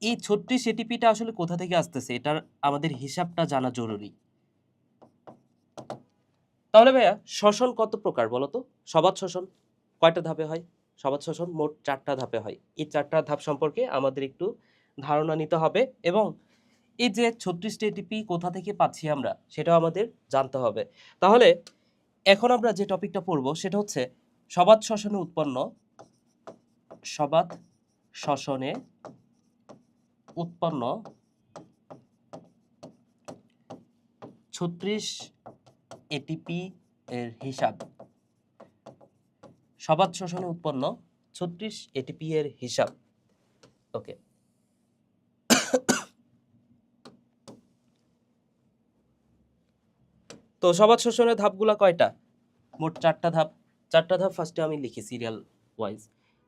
এই 36 এটিপিটা আসলে কোথা থেকে আসতেছে এটার আমাদের হিসাবটা জানা জরুরি। তাহলে ভাইয়া শ্বসন কত প্রকার বলো তো? সবাত শ্বসন কয়টা ধাপে হয়? সবাত শ্বসন মোট ৪ টা ধাপে হয়। এই ৪ টা ধাপ সম্পর্কে আমাদের একটু ধারণা নিতে হবে এবং এই যে ৩৬ টা এটিপি কোথা থেকে পাচ্ছি আমরা সেটাও আমাদের জানতে হবে। তাহলে এখন আমরা যে টপিকটা পড়বো সেটা হচ্ছে সবাত শ্বসনে উৎপন্ন সবাত শ্বসনে উৎপন্ন ৩৬ এটিপি এর হিসাব। সবাত শ্বসনে উৎপন্ন ৩৬ এটিপি এর হিসাব। ওকে। তো সবাত শ্বসনের ধাপগুলা কয়টা? মোট ৪ টা ধাপ। ৪ টা ধাপ ফার্স্টে আমি লিখি সিরিয়াল ওয়াইজ।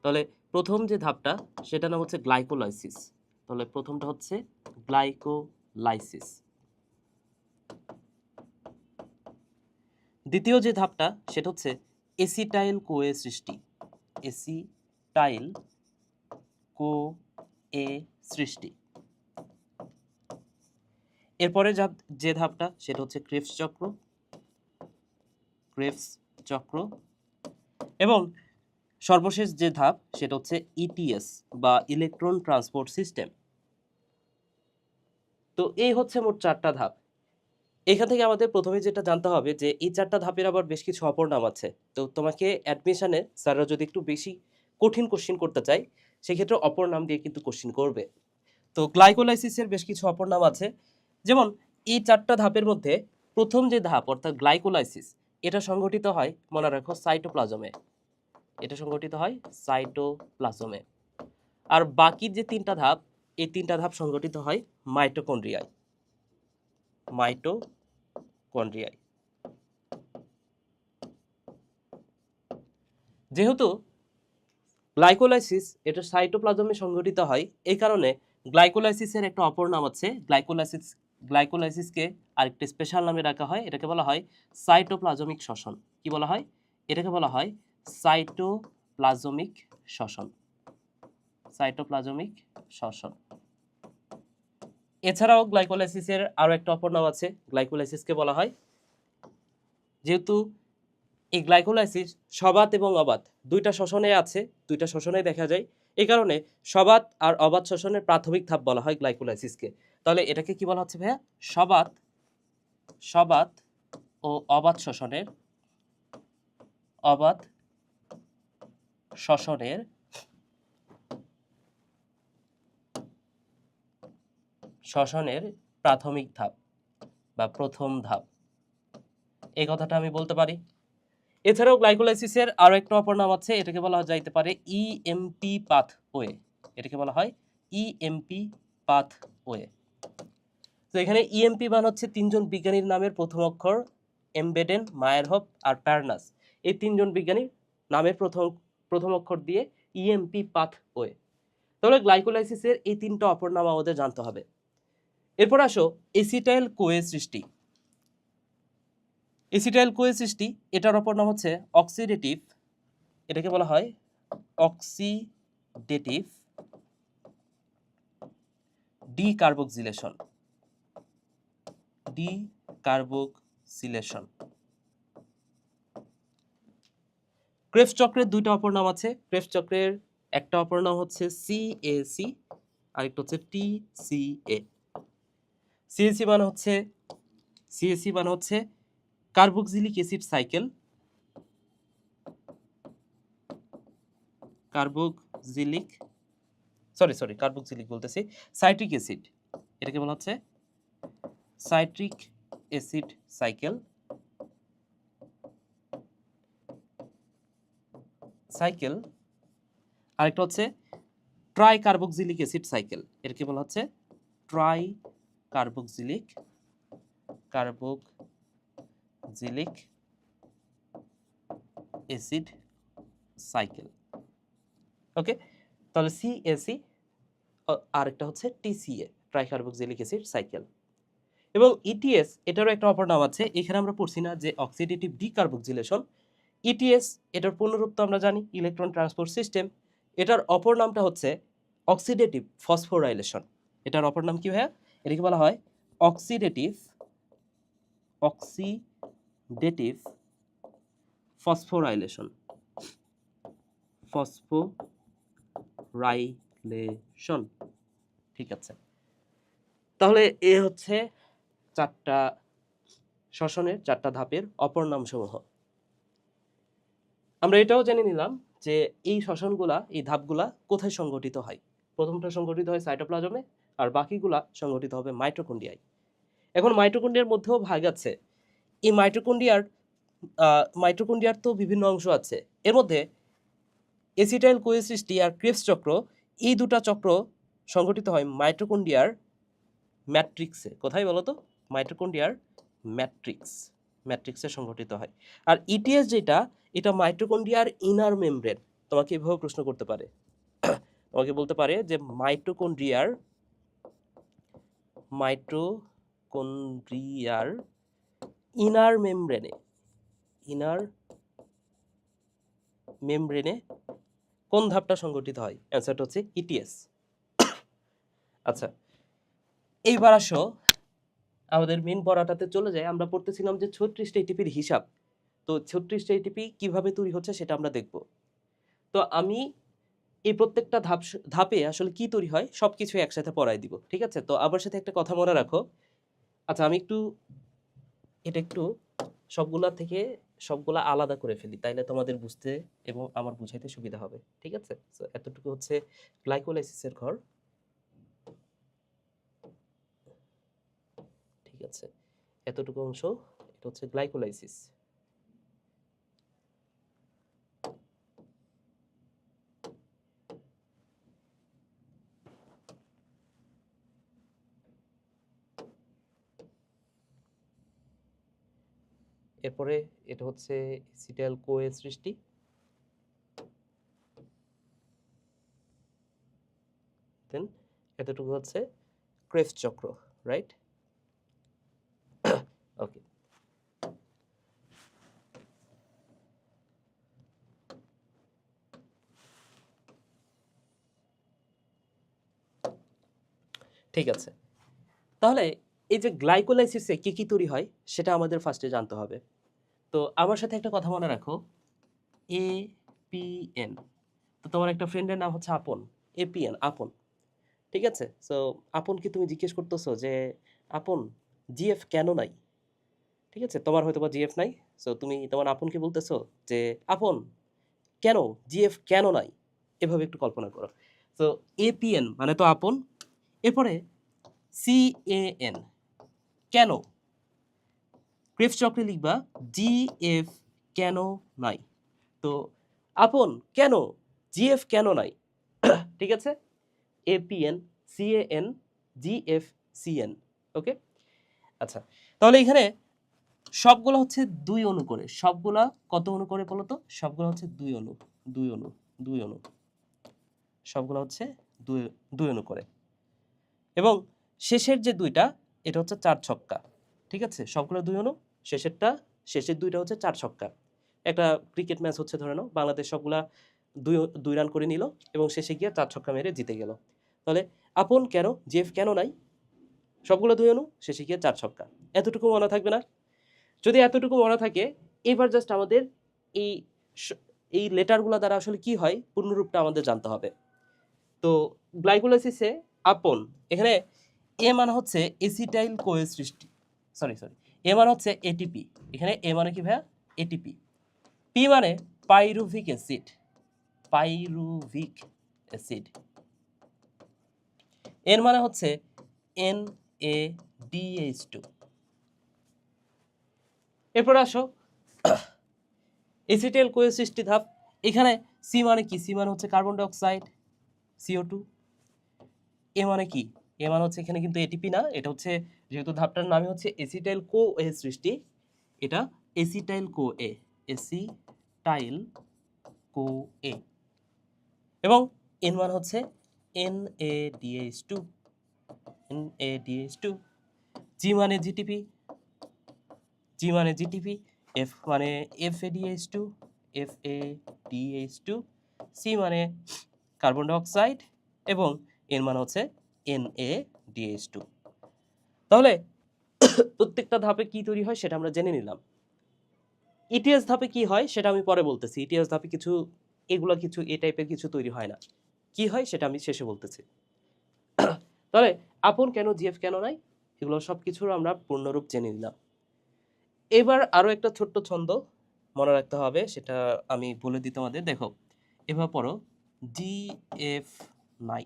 তাহলে প্রথম যে ধাপটা সেটার নাম হচ্ছে গ্লাইকোলাইসিস। তাহলে প্রথমটা হচ্ছে গ্লাইকোলাইসিস। দ্বিতীয় যে ধাপটা সেটা হচ্ছে এসিটাইল কোএ সৃষ্টি। এসিটাইল কোএ সৃষ্টি। এরপরে যে ধাপটা সেটা হচ্ছে ক্রেবস চক্র। ক্রেবস চক্র এবং সর্বশেষ যে ধাপ সেটা হচ্ছে ইটিএস বা ইলেকট্রন ট্রান্সপোর্ট সিস্টেম। তো এই হচ্ছে মোট ৪ টা ধাপ। এখান থেকে আমাদের প্রথমে যেটা জানতে হবে যে এই ৪ টা ধাপের আবার বেশ কিছু অপর নাম আছে। তো তোমাকে অ্যাডমিশনে স্যাররা যদি একটু বেশি কঠিন কোশ্চেন করতে চায় সেক্ষেত্রে অপর নাম দিয়ে কিন্তু কোশ্চেন করবে। তো গ্লাইকোলাইসিসের বেশ কিছু অপর নাম আছে। যেমন এই ৪ টা ধাপের মধ্যে প্রথম যে ধাপ অর্থাৎ গ্লাইকোলাইসিস এটা সংঘটিত হয় মনে রাখো সাইটোপ্লাজমে। এটা সংঘটিত হয় সাইটোপ্লাজমে। আর বাকি যে ৩টা ধাপ এই ৩টা ধাপ সংঘটিত হয় মাইটোকন্ড্রিয়ায়। মাইটোকন্ড্রিয়ায়। যেহেতু গ্লাইকোলাইসিস এটা সাইটোপ্লাজমে সংঘটিত হয় এই কারণে গ্লাইকোলাইসিসের একটা অপর নাম আছে গ্লাইকোলাইসিসকে আরেকটা স্পেশাল নামে রাখা হয়। এটাকে বলা হয় সাইটোপ্লাজমিক শ্বসন। কি বলা হয়? এটাকে বলা হয় সাইটোপ্লাজমিক শ্বসন। সাইটোপ্লাজমিক শ্বসন। এছাড়াও গ্লাইকোলাইসিসের আরো একটা অপর নাম আছে। গ্লাইকোলাইসিসকে বলা হয়, যেহেতু এই গ্লাইকোলাইসিস সবাত এবং অবাত দুইটা শ্বসনে আছে, দুইটা শ্বসনে দেখা যায়, এই কারণে সবাত আর অবাত শ্বসনের প্রাথমিক ধাপ বলা হয় গ্লাইকোলাইসিসকে। তাহলে এটাকে কি বলা হচ্ছে ভাইয়া? সবাত ও অবাত শ্বসনের অবাত শ্বসনের শ্বসনের প্রাথমিক ধাপ বা প্রথম ধাপ, এই কথাটা আমি বলতে পারি। এছাড়াও গ্লাইকোলাইসিসের আরো একটা অপর নাম আছে, এটাকে বলা যাইতে পারে ইএমপি পাথওয়ে। এটাকে বলা হয় ইএমপি পাথওয়ে। তো এখানে ইএমপি মানে হচ্ছে তিনজন বিজ্ঞানীর নামের প্রথম অক্ষর, এমবেডেন, মায়ারহফ আর প্যারনাস। এই তিনজন বিজ্ঞানীর নামের প্রথম অক্ষর দিয়ে ইএমপি পাথওয়ে। তাহলে গ্লাইকোলাইসিসের এই 3টা অপর নাম আমাদের জানতে হবে। এরপর আসো এসিটাইল কোএ সৃষ্টি। এসিটাইল কোএ সৃষ্টি এটার অপর নাম হচ্ছে অক্সিডেটিভ। এটাকে বলা হয় অক্সিডেটিভ ডিকার্বক্সিলেশন। ডিকার্বক্সিলেশন। ক্রেবস চক্রের দুইটা অপর নাম আছে। ক্রেবস চক্রের একটা অপর নাম হচ্ছে সিএসি, আরেকটা হচ্ছে টিসিএ। সিএসি মানে হচ্ছে কার্বক্সিলিক অ্যাসিড সাইকেল। কার্বক্সিলিক বলতেছি, সাইট্রিক অ্যাসিড। এটাকে বলা হচ্ছে সাইট্রিক অ্যাসিড সাইকেল। আরেকটা হচ্ছে ট্রাই কার্বক্সিলিক অ্যাসিড সাইকেল। এটাকে বলা হচ্ছে ট্রাই কার্বক্সিলিক অ্যাসিড সাইকেল। ওকে, তাহলে সিএসি আরেকটা হচ্ছে TCA, try carboxylic acid cycle. এবং ইটিএস এটারও একটা অপর নাম আছে। এখানে আমরা পড়ছি না যে অক্সিডেটিভ ডিকার্বক্সিলেশন। ইটিএস এটার পূর্ণরূপ তো আমরা জানি ইলেকট্রন ট্রান্সপোর্ট সিস্টেম। এটার অপর নামটা হচ্ছে অক্সিডেটিভ ফসফোরাইলেশন। এটার অপর নাম কি ভাইয়া? এটাকে বলা হয় অক্সিডেটিভ ফসফোরাইলেশন। ফসফোরাইলেশন, ঠিক আছে। তাহলে এ হচ্ছে 4টা শ্বসনের 4টা ধাপের অপর নামসমূহ। আমরা এটাও জেনে নিলাম যে এই শ্বসনগুলা, এই ধাপগুলা কোথায় সংঘটিত হয়। প্রথমটা সংঘটিত হয় সাইটোপ্লাজমে, আর বাকিগুলা সংঘটিত হবে মাইটোকন্ড্রিয়ায়। এখন মাইটোকন্ড্রিয়ার মধ্যেও ভাগ আছে। এই মাইটোকন্ড্রিয়ার তো বিভিন্ন অংশ আছে। এর মধ্যে এসিটাইল কোয়ে সৃষ্টি আর ক্রেবস চক্র, এই দুটা চক্র সংঘটিত হয় মাইটোকন্ড্রিয়ার ম্যাট্রিক্সে। কোথায় বলো তো? মাইটোকন্ড্রিয়ার ম্যাট্রিক্সে সংঘটিত হয়। আর ইটিএস যেটা, এটা মাইটোকন্ড্রিয়ার ইনার মেমব্রেন। তোমাকে এভাবে প্রশ্ন করতে পারে, তোমাকে বলতে পারে যে মাইটোকন্ড্রিয়ার ইনার মেমব্রেনে কোন ধাপটা সংঘটিত হয়? অ্যান্সারটা হচ্ছে ইটিএস। আচ্ছা, এইবার আসো আমাদের মেন পড়াটাতে চলে যায়। আমরা পড়তেছিলাম যে 36টা এটিপির হিসাব। তো 36টা এটিপি কিভাবে তৈরি হচ্ছে সেটা আমরা দেখব। তো আমি এই প্রত্যেকটা ধাপে আসলে কি তৈরি হয় সবকিছু একসাথে পড়াই দিব, ঠিক আছে? তো আমার সাথে একটা কথা মনে রাখো। আচ্ছা, আমি একটু সবগুলা আলাদা করে ফেলি, তাইলে তোমাদের বুঝতে এবং আমার বুঝাইতে সুবিধা হবে, ঠিক আছে? তো এতটুকু হচ্ছে গ্লাইকোলাইসিসের ঘর, ঠিক আছে? এতটুকু অংশ এটা হচ্ছে গ্লাইকোলাইসিস। এরপরে এটা হচ্ছে এসিটাইল কোয়ে সৃষ্টি, দেন এতটুকু হচ্ছে ক্রেবস চক্র, রাইট? ওকে, ঠিক আছে। তাহলে এই যে গ্লাইকোলাইসিসে কি কি তৈরি হয় সেটা আমাদের ফার্স্টে জানতে হবে। তো আমার সাথে একটা কথা মনে রাখো, এপিএন। তো তোমার একটা ফ্রেন্ডের নাম হচ্ছে আপন, এপিএন, আপন, ঠিক আছে? সো আপনকে তুমি জিজ্ঞেস করতেছো যে আপন জিএফ কেন নাই, ঠিক আছে? তোমার হয়তো বা জিএফ নাই, সো তুমি তোমার আপনকে বলতেছো যে আপন কেন, জিএফ কেন নাই, এভাবে একটু কল্পনা করো। তো এপিএন মানে তো আপন, এরপরে সিএএন কেন, ক্রেবস চক্রে লিখবা জিএফ কেন নাই। তো আপন কেন, জিএফ কেন নাই, ঠিক আছে? এপিএন, সিএএন, জিএফ, সিএন, ওকে? আচ্ছা, তাহলে এখানে সবগুলো হচ্ছে 2 অণু করে। সবগুলা কত অণু করে বলো তো? সবগুলো হচ্ছে 2 অণু, 2 অণু, 2 অণু। সবগুলো হচ্ছে 2 অণু করে। এবং শেষের যে 2টা এটা হচ্ছে 4 ছক্কা, ঠিক আছে? সবগুলো 2 অণু, শেষের 2টা হচ্ছে 4 ছক্কা। একটা ক্রিকেট ম্যাচ হচ্ছে ধরে নাও, বাংলাদেশ সবগুলা 2 রান করে নিল এবং শেষে গিয়ে 4 ছক্কা মেরে জিতে গেল। তাহলে আপন কেন, জিএফ কেন নাই, সবগুলো 2 অণু, শেষে গিয়ে 4 ছক্কা। এতটুকু মনে থাকবে না? যদি এতটুকু মনে থাকে, এবার জাস্ট আমাদের এই এই লেটারগুলো দ্বারা আসলে কি হয় পূর্ণরূপটা আমাদের জানতে হবে। তো গ্লাইকোলাইসিসে আপন, এখানে এ মানে হচ্ছে এসিটাইল কোয়ে সৃষ্টি, সরি এ মানে হচ্ছে এটিপি। এখানে এ মানে কি ভাইয়া? এটিপি। পি মানে পাইরুভিক অ্যাসিড, এর মানে হচ্ছে NADH2। এরপর আসো এসিটাইল কোয়ে সৃষ্টি ধাপ। এখানে সি মানে কি? সি মানে হচ্ছে কার্বন ডাই অক্সাইড, CO2। এ মানে কি? এ মানে হচ্ছে এখানে কিন্তু এটিপি না, এটা হচ্ছে যেহেতু ধাপটার নামই হচ্ছে এসিটাইল কোয়ে সৃষ্টি, এটা এসিটাইল কোয়ে, এবং এন মানে হচ্ছে NADH2, জি মানে জিটিপি, এফ মানে FADH2, সি মানে কার্বন ডাই অক্সাইড, এবং এর মান হচ্ছে NADH2। তাহলে প্রত্যেকটা ধাপে কি তৈরি হয় সেটা আমরা জেনে নিলাম। ইটিএস ধাপে কি হয় সেটা আমি পরে বলতেছি। ইটিএস ধাপে কিছু এগুলা কিছু এই টাইপের কিছু তৈরি হয় না। কি হয় সেটা আমি শেষে বলতেছি। তাহলে আপন কেন, জিএফ কেন নাই, এগুলো সব কিছুর আমরা পূর্ণরূপ জেনে নিলাম। এবার আরো একটা ছোট্ট ছন্দ মনে রাখতে হবে, সেটা আমি বলে দিই তোমাদের। দেখো এবার পড়ো জিএফ নাই,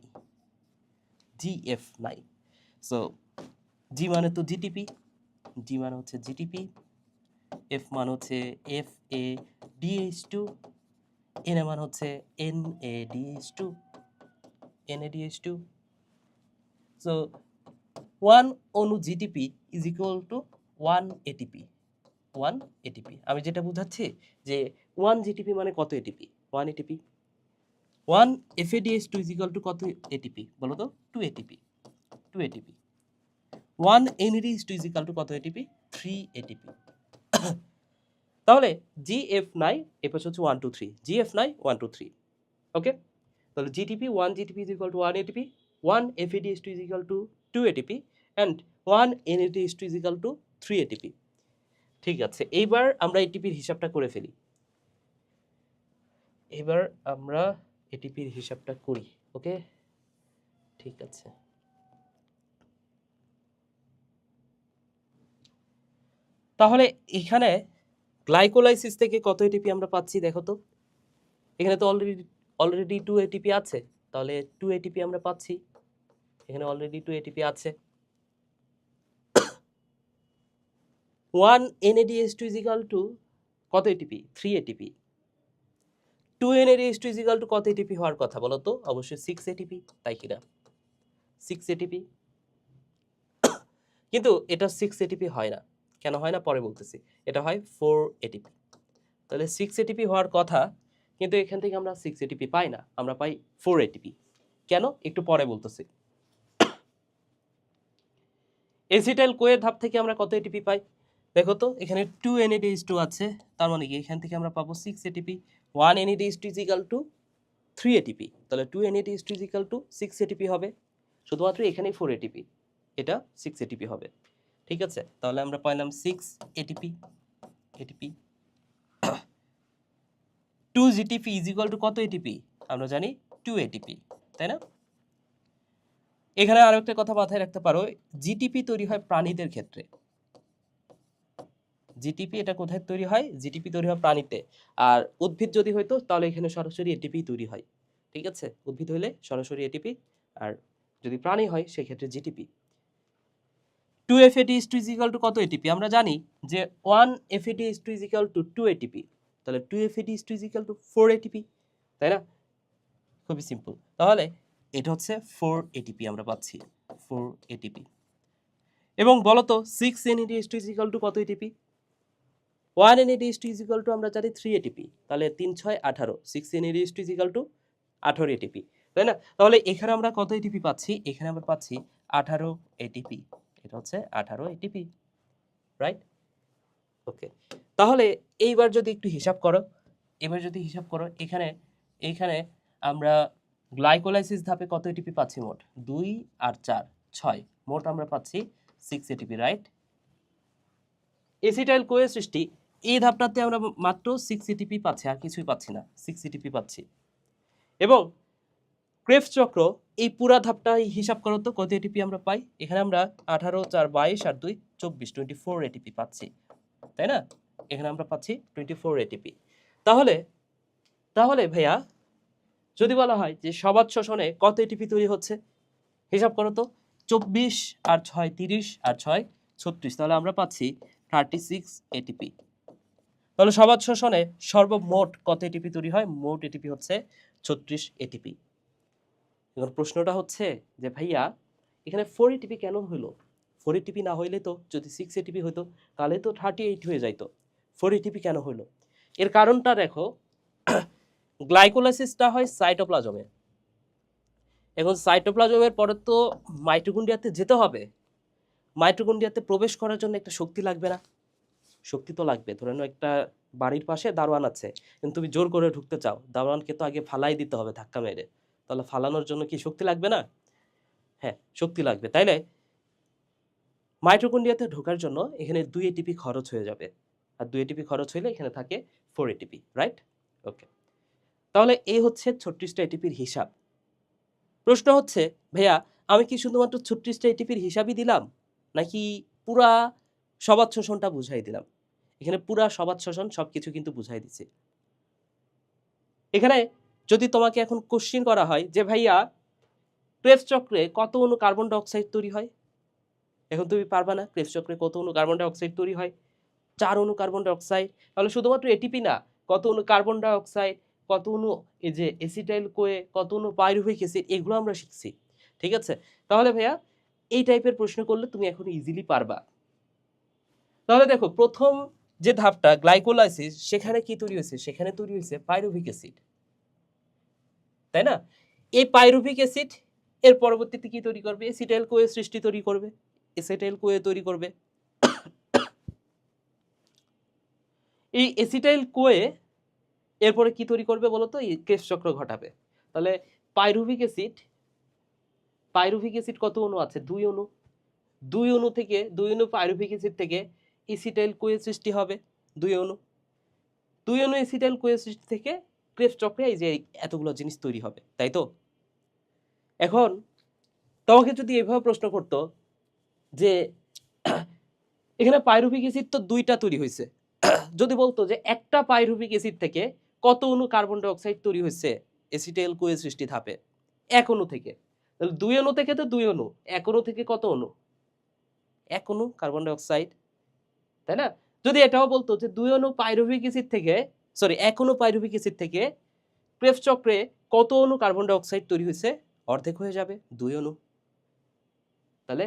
জিএফ নাই। সো জি মানে তো জিটিপি, জি মানে হচ্ছে জিটিপি, এফ মান হচ্ছে FADH2, এন মান হচ্ছে NADH2, NADH2। সো 1 অণু GTP is equal to 1 ATP, 1 ATP. আমি যেটা বুঝাচ্ছি যে 1 জিটিপি মানে কত ATP, 1 ATP. 1 FADH2 is equal to কত এটিপি বলো তো, 2 ATP, 2 ATP. 1 NADH2 is equal to কত এটিপি, 3 এটিপি। তাহলে জিএফ নাই, এ পাশে হচ্ছে 1 2 3, জিএফ নাই 1 2 3। ওকে, তাহলে GTP 1 GTP is equal to 1 ATP, 1 FADH2 is equal to 2 ATP and 1 NADH2 is equal to 3 ATP. ঠিক আছে, এইবার আমরা এটিপির হিসাবটা করে ফেলি। এবার আমরা এটিপির হিসাবটা করি। ওকে, ঠিক আছে। তাহলে এখানে গ্লাইকোলাইসিস থেকে কত এটিপি আমরা পাচ্ছি দেখো তো। এখানে তো অলরেডি 2 এটিপি আছে, তাহলে 2 এটিপি আমরা পাচ্ছি। এখানে অলরেডি 2 এটিপি আছে। 1 NADH2 is equal to কত ATP, 3 ATP. 2 NADH2 is equal to কত এটিপি হওয়ার কথা বলো তো, অবশ্যই 6 এটিপি, তাই কিনা, 6 এটিপি। কিন্তু এটা 6 এটিপি হয় না। কেন হয় না পরে বলতেছি। এটা হয় 4 এটিপি। তাহলে 6 এটিপি হওয়ার কথা, কিন্তু এখান থেকে আমরা 6 এটিপি পাই না, আমরা পাই 4 এটিপি। কেন একটু পরে বলতেছি। এসিটাইল কোয়ের ধাপ থেকে আমরা কত এটিপি পাই দেখো তো। এখানে 2 NADH2 আছে, তার মানে কি এখান থেকে আমরা পাবো 6 ATP. 1 NADH2 is equal to 3 ATP, তাহলে 2 NADH2 is equal to 6 ATP হবে। শুধুমাত্র এখানেই 4 এটিপি, এটা 6 এটিপি হবে। ঠিক আছে, তাহলে আমরা পাইলাম 6 ATP. ATP 2 GTP is equal to কত এটিপি, আমরা জানি 2 এটিপি, তাই না। এখানে আরো একটা কথা মাথায় রাখতে পারো, জিটিপি তৈরি হয় প্রাণীদের ক্ষেত্রে। জিটিপি এটা কোথায় তৈরি হয়, জিটিপি তৈরি হয় প্রাণীতে। আর উদ্ভিদ যদি হইতো তাহলে এখানে সরাসরি এটিপি তৈরি হয়। ঠিক আছে, উদ্ভিদ হইলে সরাসরি এটিপি, আর যদি প্রাণী হয় সেক্ষেত্রে GTP. 2 FADH2 is equal to কত এটিপি, আমরা জানি যে 1 FADH2 is equal to 2 ATP, তাহলে 2 FADH2 is equal to 4 ATP, তাই না। খুবই সিম্পল। তাহলে এটা হচ্ছে 4 এটিপি আমরা পাচ্ছি, 4 এটিপি। এবং বলতো 6 NADH2 is equal to কত ATP, 1 NADH2 is equal to আমরা জানি 3 এটিপি, তাহলে 3 6 18, 6 NADH2 is equal to 18 ATP, তাই না। তাহলে এখানে আমরা কত এটিপি পাচ্ছি, এখানে আমরা পাচ্ছি 18 এটিপি। এটা হচ্ছে 18 এটিপি, রাইট। ওকে, তাহলে এইবার যদি একটু হিসাব করো, এখানে এইখানে আমরা গ্লাইকোলাইসিস ধাপে কত এটিপি পাচ্ছি, মোট 2 আর 4 6, মোট আমরা পাচ্ছি 6 এটিপি, রাইট। এসিটাইল কোয়ে সৃষ্টি, এই ধাপটাতে আমরা মাত্র 6 এটিপি পাচ্ছি, আর কিছুই পাচ্ছি না, 6 এটিপি পাচ্ছি। এবং ক্রেবস চক্র, এই পুরা ধাপটা হিসাব করো তো কত এটিপি আমরা পাই। এখানে আমরা 18 4 22 আর 2 24, 24 এটিপি পাচ্ছি, তাই না। এখানে আমরা পাচ্ছি 24 এটিপি। তাহলে তাহলে ভাইয়া যদি বলা হয় যে সবাত শ্বসনে কত এটিপি তৈরি হচ্ছে, হিসাব করো তো। 24 আর 6 30 আর 6 36, তাহলে আমরা পাচ্ছি 36 এটিপি। তাহলে সবাত শ্বসনে সর্বমোট কত এটিপি তৈরি হয়, মোট এটিপি হচ্ছে 36 এটিপি। এখন প্রশ্নটা হচ্ছে যে ভাইয়া এখানে 4 এটিপি কেন হলো, 4 এটিপি না হইলে তো, যদি 6 এটিপি হতো তাহলে তো 38 হয়ে যাইতো, 4 এটিপি কেন হলো। এর কারণটা দেখো, গ্লাইকোলাইসিসটা হয় সাইটোপ্লাজমে। এখন সাইটোপ্লাজমের পরে তো মাইটোকন্ড্রিয়াতে যেতে হবে। মাইটোকন্ড্রিয়াতে প্রবেশ করার জন্য একটা শক্তি লাগবে না, শক্তি তো লাগবে। ধরে নাও একটা বাড়ির পাশে দারোয়ান আছে, কিন্তু তুমি জোর করে ঢুকতে চাও, দারোয়ানকে তো আগে ফালাই দিতে হবে ধাক্কা মেরে, তাহলে ফালানোর জন্য কি শক্তি লাগবে না? হ্যাঁ, শক্তি লাগবে, তাইলে মাইটোকন্ড্রিয়াতে ঢোকার জন্য এখানে 2 এটিপি খরচ হয়ে যাবে, আর 2 এটিপি খরচ হইলে এখানে থাকে 4 এটিপি, রাইট? ওকে, তাহলে এই হচ্ছে 36টা এটিপির হিসাব। প্রশ্ন হচ্ছে, ভাইয়া আমি কি শুধুমাত্র 36টা এটিপির হিসাবই দিলাম, নাকি পুরা সবাত শোষণটা বুঝাই দিলাম? এখানে পুরা সবাত শোষণ সবকিছু কিন্তু বুঝাই দিচ্ছি। এখানে যদি তোমাকে এখন কোশ্চিন করা হয় যে ভাইয়া ক্রেবস চক্রে কত অণু কার্বন ডাই অক্সাইড তৈরি হয়, এখন তুমি পারবা না। ক্রেবস চক্রে কত অণু কার্বন ডাই অক্সাইড তৈরি হয়? 4 অণু কার্বন ডাই অক্সাইড। তাহলে শুধুমাত্র এটিপি না, কত অণু কার্বন ডাই অক্সাইড, কত অণু এই যে এসিটাইল কোয়ে, কত অণু পাইরুভিক অ্যাসিড, এগুলো আমরা শিখছি। ঠিক আছে, তাহলে ভাইয়া এই টাইপের প্রশ্ন করলে তুমি এখন ইজিলি পারবা। তাহলে দেখো, প্রথম যে ধাপটা গ্লাইকোলাইসিস, সেখানে কি তৈরি হয়েছে? সেখানে তৈরি হয়েছে পাইরুভিক অ্যাসিড, তাই না? এই পাইরুভিক অ্যাসিড এর পরবর্তীতে কি তৈরি করবে? এসিটাইল কোয়ে সৃষ্টি তৈরি করবে, এসিটাইল কোয়ে তৈরি করবে। এই এসিটাইল কোয়ে এরপরে কি তৈরি করবে বলো তো? এই ক্রেবস চক্র ঘটাবে। তাহলে পাইরুভিক অ্যাসিড কত অণু আছে? 2 অণু। 2 অণু থেকে 2 অণু পাইরুভিক অ্যাসিড থেকে এসিটাইল কোয়ে সৃষ্টি হবে 2 অণু। 2 অণু এসিটাইল কোয়ে সৃষ্টি থেকে ক্রেবস চক্রে এই যে এতগুলো জিনিস তৈরি হবে, তাই তো? এখন তোমাকে যদি এভাবে প্রশ্ন করতো যে এখানে পাইরুভিক অ্যাসিড তো 2টা তৈরি হয়েছে, যদি বলতো যে একটা পাইরুভিক অ্যাসিড থেকে কত অণু কার্বন ডাই অক্সাইড তৈরি হয়েছে এসিটাইল কোয়ে সৃষ্টি ধাপে? 1 অণু থেকে। তাহলে 2 অণু থেকে তো 2 অণু, 1 অণু থেকে কত অণু? 1 অণু কার্বন ডাই অক্সাইড, তাই না? যদি এটাও বলতো যে 2 অণু পাইরুভিক অ্যাসিড থেকে, সরি 1 অণু পাইরুভিক অ্যাসিড থেকে ক্রেবস চক্রে কত অণু কার্বন ডাই অক্সাইড তৈরি হয়েছে? অর্ধেক হয়ে যাবে, 2 অণু। তাহলে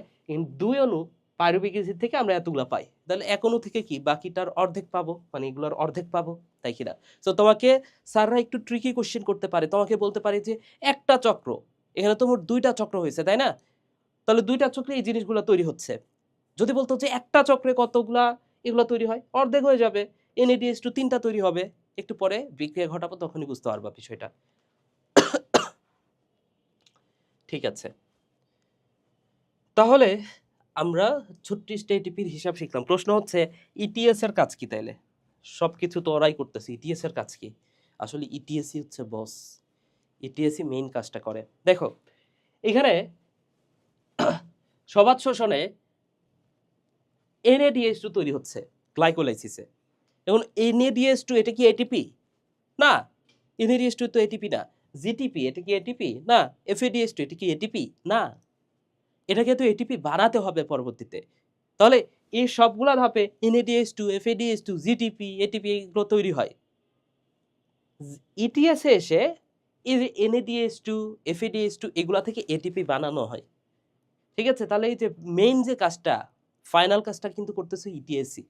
2 অণু পাইরুভিক অ্যাসিড থেকে আমরা এতগুলা পাই, তাহলে 1 অণু থেকে কি বাকিটার অর্ধেক পাবো, মানে এগুলোর অর্ধেক পাবো, তাই কিনা? তো তোমাকে স্যাররা একটু ট্রিকি কোশ্চেন করতে পারে, তোমাকে বলতে পারে যে একটা চক্র, এখানে তো মোট 2টা চক্র হয়েছে, তাই না? তাহলে 2টা চক্রে এই জিনিসগুলো তৈরি হচ্ছে। যদি বলতো যে একটা চক্রে কতগুলা এগুলো তৈরি হয়, অর্ধেক হয়ে যাবে, NADH2 3টা তৈরি হবে। একটু পরে বিক্রিয়া ঘটাবো, তখনই বুঝতে পারবা বিষয়টা। ঠিক আছে, তাহলে আমরা 36টা এটিপির হিসাব শিখলাম। প্রশ্ন হচ্ছে ইটিএস এর কাজ কি? তাইলে সবকিছু তো ওরাই করতেছে, ইটিএস এর কাজ কি? আসলে ইটিএসই হচ্ছে বস, ইটিএসই মেইন কাজটা করে। দেখো এখানে সবাত শোষণে NADH2 তৈরি হচ্ছে গ্লাইকোলাইসিসে। এখন NADH2 এটা কি এটিপি? না, NADH2 তো এটিপি না। জিটিপি এটা কি এটিপি? না। FADH2 এটা কি এটিপি? না। এটাকে তো এটিপি বানাতে হবে পরবর্তীতে। তাহলে এই সবগুলা ধাপে NADH2, FADH2, জিটিপি, এটিপি এগুলো তৈরি হয়। ইটিএসে এসে এই যে NADH2, FADH2 এগুলা থেকে এটিপি বানানো হয়। ঠিক আছে, তাহলে এই যে মেইন যে কাজটা, ফাইনাল কাজটা কিন্তু করতেছে ইটিএসই।